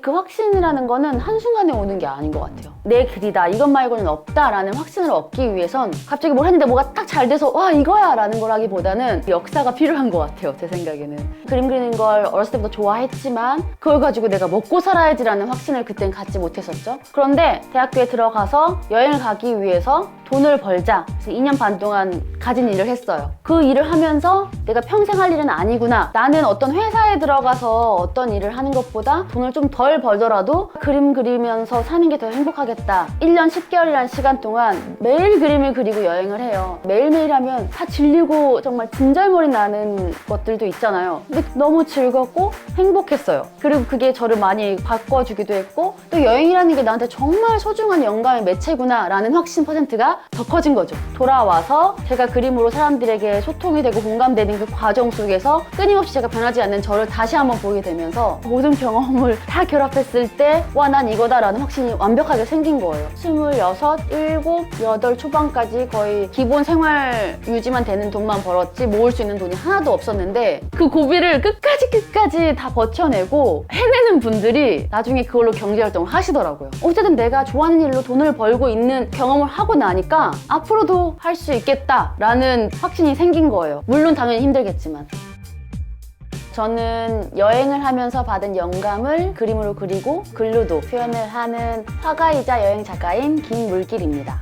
그 확신이라는 거는 한순간에 오는 게 아닌 것 같아요. 내 길이다, 이것 말고는 없다라는 확신을 얻기 위해선 갑자기 뭘 했는데 뭐가 딱 잘 돼서 와 이거야 라는 거라기보다는 역사가 필요한 것 같아요. 제 생각에는. 그림 그리는 걸 어렸을 때부터 좋아했지만 그걸 가지고 내가 먹고 살아야지라는 확신을 그땐 갖지 못했었죠. 그런데 대학교에 들어가서 여행을 가기 위해서 돈을 벌자. 그래서 2년 반 동안 가진 일을 했어요. 그 일을 하면서 내가 평생 할 일은 아니구나. 나는 어떤 회사에 들어가서 어떤 일을 하는 것보다 돈을 좀 덜 벌더라도 그림 그리면서 사는 게 더 행복하겠다. 1년 10개월이라는 시간 동안 매일 그림을 그리고 여행을 해요. 매일매일 하면 다 질리고 정말 진절머리 나는 것들도 있잖아요. 근데 너무 즐겁고 행복했어요. 그리고 그게 저를 많이 바꿔주기도 했고 또 여행이라는 게 나한테 정말 소중한 영감의 매체구나 라는 확신 퍼센트가 더 커진 거죠. 돌아와서 제가 그림으로 사람들에게 소통이 되고 공감되는 그 과정 속에서 끊임없이 제가 변하지 않는 저를 다시 한번 보게 되면서 모든 경험을 다 결합했을 때 와, 난 이거다 라는 확신이 완벽하게 생긴 거예요. 26, 7, 8 초반까지 거의 기본 생활 유지만 되는 돈만 벌었지 모을 수 있는 돈이 하나도 없었는데 그 고비를 끝까지 다 버텨내고 해내는 분들이 나중에 그걸로 경제활동을 하시더라고요. 어쨌든 내가 좋아하는 일로 돈을 벌고 있는 경험을 하고 나니까 앞으로도 할 수 있겠다라는 확신이 생긴 거예요. 물론 당연히 힘들겠지만. 저는 여행을 하면서 받은 영감을 그림으로 그리고 글로도 표현을 하는 화가이자 여행 작가인 김물길입니다.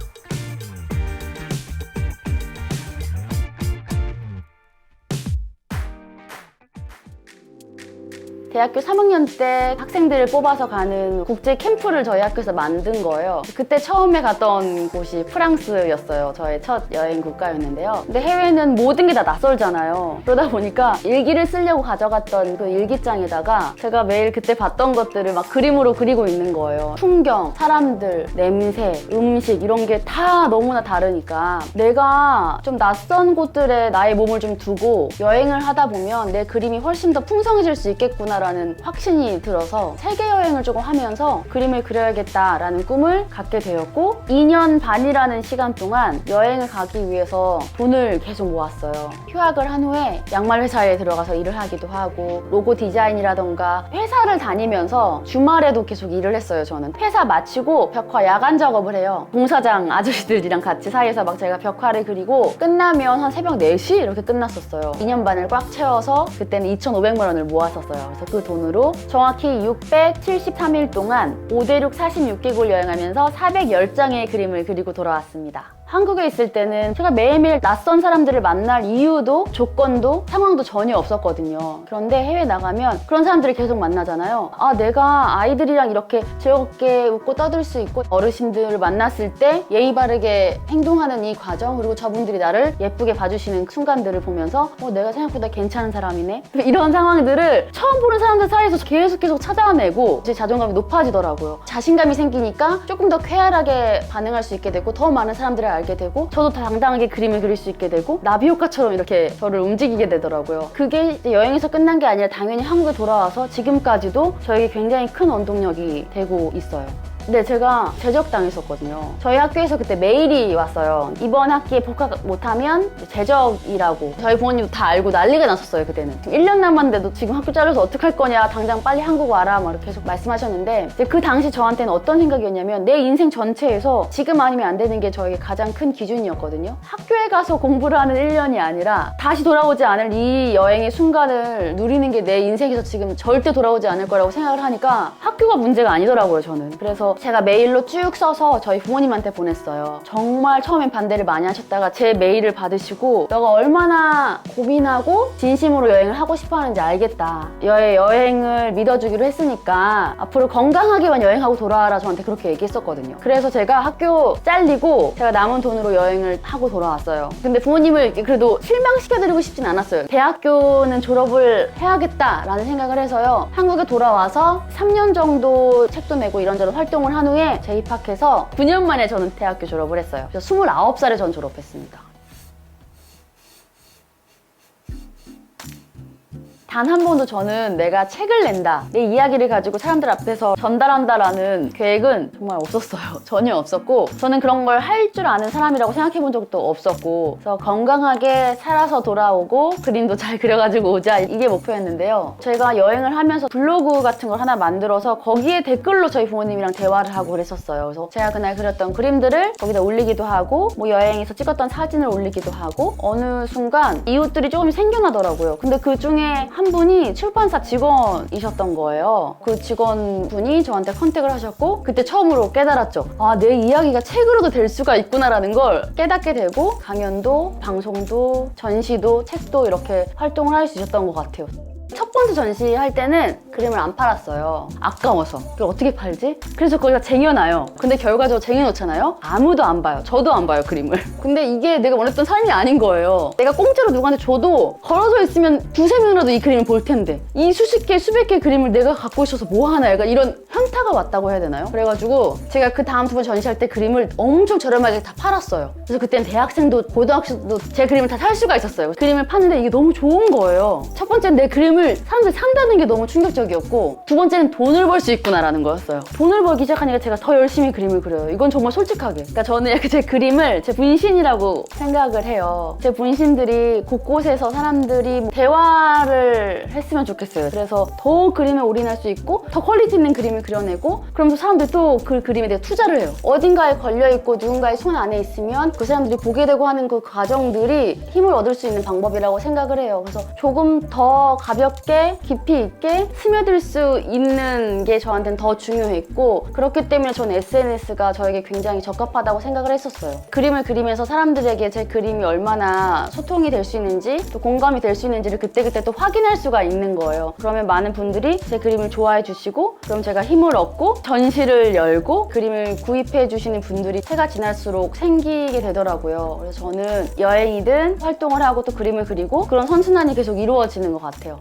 대학교 3학년 때 학생들을 뽑아서 가는 국제 캠프를 저희 학교에서 만든 거예요. 그때 처음에 갔던 곳이 프랑스였어요. 저의 첫 여행 국가였는데요. 근데 해외는 모든 게 다 낯설잖아요. 그러다 보니까 일기를 쓰려고 가져갔던 그 일기장에다가 제가 매일 그때 봤던 것들을 막 그림으로 그리고 있는 거예요. 풍경, 사람들, 냄새, 음식 이런 게 다 너무나 다르니까 내가 좀 낯선 곳들에 나의 몸을 좀 두고 여행을 하다 보면 내 그림이 훨씬 더 풍성해질 수 있겠구나 라는 확신이 들어서 세계 여행을 조금 하면서 그림을 그려야겠다라는 꿈을 갖게 되었고 2년 반이라는 시간 동안 여행을 가기 위해서 돈을 계속 모았어요. 휴학을 한 후에 양말 회사에 들어가서 일을 하기도 하고 로고 디자인이라던가 회사를 다니면서 주말에도 계속 일을 했어요. 저는 회사 마치고 벽화 야간 작업을 해요. 봉사장 아저씨들이랑 같이 사이에서 막 제가 벽화를 그리고 끝나면 한 새벽 4시 이렇게 끝났었어요. 2년 반을 꽉 채워서 그때는 2,500만 원을 모았었어요. 그래서 그 돈으로 정확히 673일 동안 5대륙 46개국을 여행하면서 410장의 그림을 그리고 돌아왔습니다. 한국에 있을 때는 제가 매일매일 낯선 사람들을 만날 이유도 조건도 상황도 전혀 없었거든요. 그런데 해외 나가면 그런 사람들을 계속 만나잖아요. 아, 내가 아이들이랑 이렇게 즐겁게 웃고 떠들 수 있고 어르신들을 만났을 때 예의 바르게 행동하는 이 과정 그리고 저분들이 나를 예쁘게 봐주시는 순간들을 보면서 내가 생각보다 괜찮은 사람이네? 이런 상황들을 처음 보는 사람들 사이에서 계속 찾아내고 제 자존감이 높아지더라고요. 자신감이 생기니까 조금 더 쾌활하게 반응할 수 있게 되고 더 많은 사람들을 알게 되고 저도 더 당당하게 그림을 그릴 수 있게 되고 나비 효과처럼 이렇게 저를 움직이게 되더라고요. 그게 이제 여행에서 끝난 게 아니라 당연히 한국에 돌아와서 지금까지도 저에게 굉장히 큰 원동력이 되고 있어요. 근데 제가 제적당했었거든요. 저희 학교에서 그때 메일이 왔어요. 이번 학기에 복학 못하면 제적이라고. 저희 부모님도 다 알고 난리가 났었어요, 그때는. 1년 남았는데도 지금 학교 잘려서 어떡할 거냐, 당장 빨리 한국 와라 막 이렇게 계속 말씀하셨는데 이제 그 당시 저한테는 어떤 생각이었냐면 내 인생 전체에서 지금 아니면 안 되는 게 저에게 가장 큰 기준이었거든요. 학교에 가서 공부를 하는 1년이 아니라 다시 돌아오지 않을 이 여행의 순간을 누리는 게 내 인생에서 지금 절대 돌아오지 않을 거라고 생각을 하니까 학교가 문제가 아니더라고요, 저는. 그래서 제가 메일로 쭉 써서 저희 부모님한테 보냈어요. 정말 처음엔 반대를 많이 하셨다가 제 메일을 받으시고 너가 얼마나 고민하고 진심으로 여행을 하고 싶어 하는지 알겠다. 여행을 믿어주기로 했으니까 앞으로 건강하게만 여행하고 돌아와라 저한테 그렇게 얘기했었거든요. 그래서 제가 학교 잘리고 제가 남은 돈으로 여행을 하고 돌아왔어요. 근데 부모님을 그래도 실망시켜드리고 싶진 않았어요. 대학교는 졸업을 해야겠다라는 생각을 해서요. 한국에 돌아와서 3년 정도 책도 내고 이런저런 활동을 한 후에 재입학해서 9년 만에 저는 대학교 졸업을 했어요. 그래서 29살에 전 졸업했습니다. 단 한 번도 저는 내가 책을 낸다, 내 이야기를 가지고 사람들 앞에서 전달한다라는 계획은 정말 없었어요. 전혀 없었고, 저는 그런 걸 할 줄 아는 사람이라고 생각해 본 적도 없었고, 그래서 건강하게 살아서 돌아오고 그림도 잘 그려가지고 오자, 이게 목표였는데요. 제가 여행을 하면서 블로그 같은 걸 하나 만들어서 거기에 댓글로 저희 부모님이랑 대화를 하고 그랬었어요. 그래서 제가 그날 그렸던 그림들을 거기다 올리기도 하고, 뭐 여행에서 찍었던 사진을 올리기도 하고, 어느 순간 이웃들이 조금 생겨나더라고요. 근데 그 중에 한 분이 출판사 직원이셨던 거예요. 그 직원분이 저한테 컨택을 하셨고, 그때 처음으로 깨달았죠. 아, 내 이야기가 책으로도 될 수가 있구나라는 걸 깨닫게 되고, 강연도, 방송도, 전시도, 책도 이렇게 활동을 할 수 있었던 것 같아요. 첫 번째 전시할 때는 그림을 안 팔았어요. 아까워서. 그걸 어떻게 팔지? 그래서 거기다 쟁여놔요. 근데 결과적으로 쟁여놓잖아요? 아무도 안 봐요. 저도 안 봐요, 그림을. 근데 이게 내가 원했던 삶이 아닌 거예요. 내가 공짜로 누구한테 줘도 걸어져 있으면 두세 명이라도 이 그림을 볼 텐데, 이 수십 개, 수백 개 그림을 내가 갖고 있어서 뭐 하나, 약간 이런 현타가 왔다고 해야 되나요? 그래가지고 제가 그 다음 두 번 전시할 때 그림을 엄청 저렴하게 다 팔았어요. 그래서 그때는 대학생도 고등학생도 제 그림을 다 살 수가 있었어요. 그림을 파는데 이게 너무 좋은 거예요. 첫 번째는 내 그림을 사람들이 산다는 게 너무 충격적이었고, 두 번째는 돈을 벌 수 있구나라는 거였어요. 돈을 벌기 시작하니까 제가 더 열심히 그림을 그려요. 이건 정말 솔직하게. 그러니까 저는 이렇게 제 그림을 제 분신이라고 생각을 해요. 제 분신들이 곳곳에서 사람들이 대화를 했으면 좋겠어요. 그래서 더 그림에 올인할 수 있고, 더 퀄리티 있는 그림을 그려내고, 그러면서 사람들이 또 그 그림에 대해 투자를 해요. 어딘가에 걸려있고 누군가의 손 안에 있으면 그 사람들이 보게 되고 하는 그 과정들이 힘을 얻을 수 있는 방법이라고 생각을 해요. 그래서 조금 더 가볍게 깊이 있게 스며들 수 있는 게 저한테는 더 중요했고, 그렇기 때문에 저는 SNS가 저에게 굉장히 적합하다고 생각을 했었어요. 그림을 그리면서 사람들에게 제 그림이 얼마나 소통이 될 수 있는지, 또 공감이 될 수 있는지를 그때그때 또 확인할 수가 있는 거예요. 그러면 많은 분들이 제 그림을 좋아해 주시고, 그럼 제가 힘을 얻고 전시를 열고 그림을 구입해 주시는 분들이 해가 지날수록 생기게 되더라고요. 그래서 저는 여행이든 활동을 하고 또 그림을 그리고, 그런 선순환이 계속 이루어지는 것 같아요.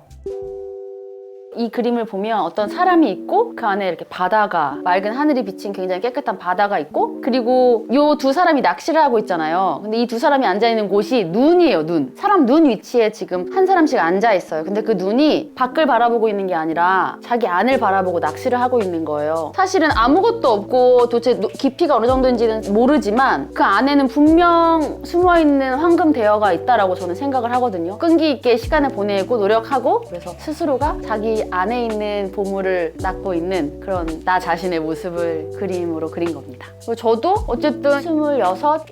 이 그림을 보면 어떤 사람이 있고, 그 안에 이렇게 바다가, 맑은 하늘이 비친 굉장히 깨끗한 바다가 있고, 그리고 요 두 사람이 낚시를 하고 있잖아요. 근데 이 두 사람이 앉아있는 곳이 눈이에요, 눈. 사람 눈 위치에 지금 한 사람씩 앉아있어요. 근데 그 눈이 밖을 바라보고 있는 게 아니라 자기 안을 바라보고 낚시를 하고 있는 거예요. 사실은 아무것도 없고 도대체 깊이가 어느 정도인지는 모르지만 그 안에는 분명 숨어있는 황금 대여가 있다라고 저는 생각을 하거든요. 끈기 있게 시간을 보내고 노력하고, 그래서 스스로가 자기 안에 있는 보물을 낳고 있는 그런 나 자신의 모습을 그림으로 그린 겁니다. 그리고 저도 어쨌든 26,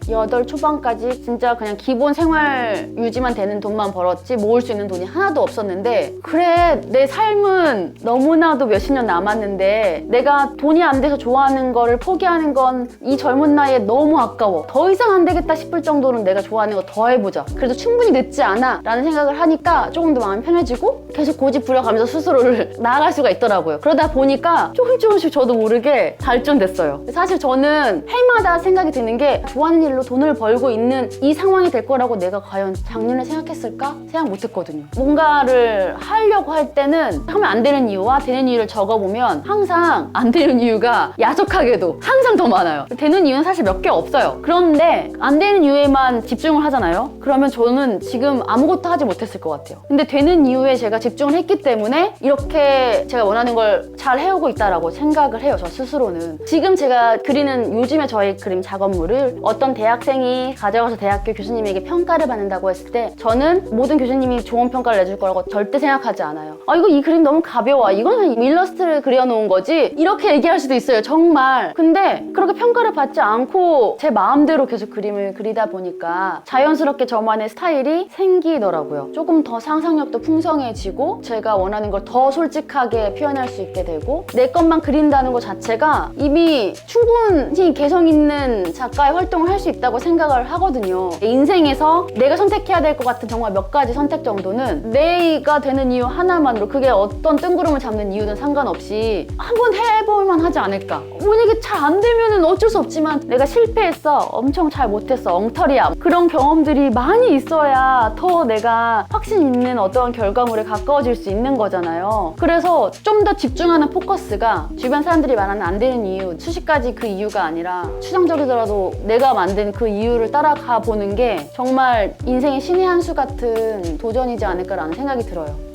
7, 8 초반까지 진짜 그냥 기본 생활 유지만 되는 돈만 벌었지 모을 수 있는 돈이 하나도 없었는데, 그래, 내 삶은 너무나도 몇십 년 남았는데 내가 돈이 안 돼서 좋아하는 거를 포기하는 건 이 젊은 나이에 너무 아까워. 더 이상 안 되겠다 싶을 정도는 내가 좋아하는 거 더 해보자. 그래도 충분히 늦지 않아 라는 생각을 하니까 조금 더 마음이 편해지고, 계속 고집 부려가면서 스스로를 나아갈 수가 있더라고요. 그러다 보니까 조금씩 저도 모르게 발전됐어요. 사실 저는 해마다 생각이 드는 게, 좋아하는 일로 돈을 벌고 있는 이 상황이 될 거라고 내가 과연 작년에 생각했을까? 생각 못했거든요. 뭔가를 하려고 할 때는 하면 안 되는 이유와 되는 이유를 적어보면 항상 안 되는 이유가 야속하게도 항상 더 많아요. 되는 이유는 사실 몇 개 없어요. 그런데 안 되는 이유에만 집중을 하잖아요. 그러면 저는 지금 아무것도 하지 못했을 것 같아요. 근데 되는 이유에 제가 집중을 했기 때문에 이렇게 제가 원하는 걸 잘 해오고 있다라고 생각을 해요, 저 스스로는. 지금 제가 그리는 요즘에 저의 그림 작업물을 어떤 대학생이 가져가서 대학교 교수님에게 평가를 받는다고 했을 때, 저는 모든 교수님이 좋은 평가를 내줄 거라고 절대 생각하지 않아요. 이 그림 너무 가벼워, 이건 일러스트를 그려놓은 거지, 이렇게 얘기할 수도 있어요, 정말. 근데 그렇게 평가를 받지 않고 제 마음대로 계속 그림을 그리다 보니까 자연스럽게 저만의 스타일이 생기더라고요. 조금 더 상상력도 풍성해지고, 제가 원하는 걸 더 솔직하게 표현할 수 있게 되고, 내 것만 그린다는 것 자체가 이미 충분히 개성 있는 작가의 활동을 할 수 있다고 생각을 하거든요. 인생에서 내가 선택해야 될 것 같은 정말 몇 가지 선택 정도는 내가 되는 이유 하나만으로, 그게 어떤 뜬구름을 잡는 이유든 상관없이 한번 해볼만 하지 않을까. 만약에 잘 안 되면은 어쩔 수 없지만, 내가 실패했어, 엄청 잘 못했어, 엉터리야, 그런 경험들이 많이 있어야 더 내가 확신 있는 어떤 결과물에 가까워질 수 있는 거잖아요. 그래서 좀 더 집중하는 포커스가 주변 사람들이 말하는 안 되는 이유, 수십 가지 그 이유가 아니라 추상적이더라도 내가 만든 그 이유를 따라가 보는 게 정말 인생의 신의 한 수 같은 도전이지 않을까라는 생각이 들어요.